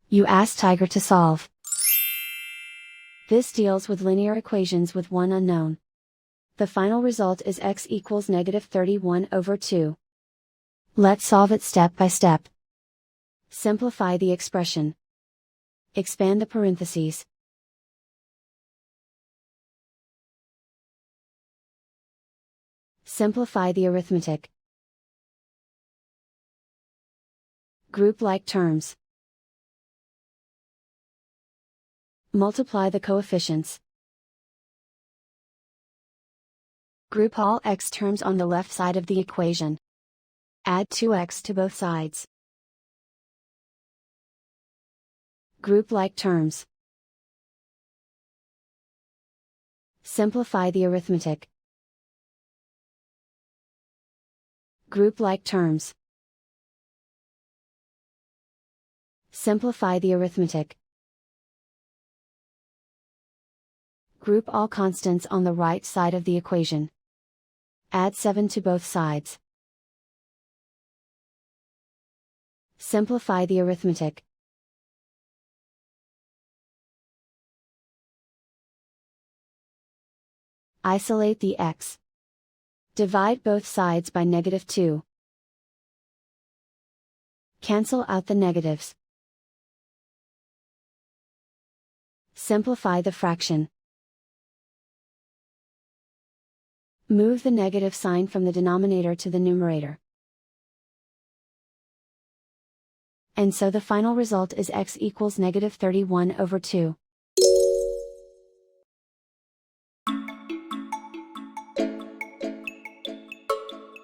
You ask Tiger to solve. This deals with linear equations with one unknown. The final result is x equals -31/2. Let's solve it step by step. Simplify the expression. Expand the parentheses. Simplify the arithmetic. Group like terms. Multiply the coefficients. Group all x terms on the left side of the equation. Add 2x to both sides. Group like terms. Simplify the arithmetic. Group like terms. Simplify the arithmetic. Group all constants on the right side of the equation. Add 7 to both sides. Simplify the arithmetic. Isolate the x. Divide both sides by -2. Cancel out the negatives. Simplify the fraction. Move the negative sign from the denominator to the numerator. And so the final result is x equals -31/2.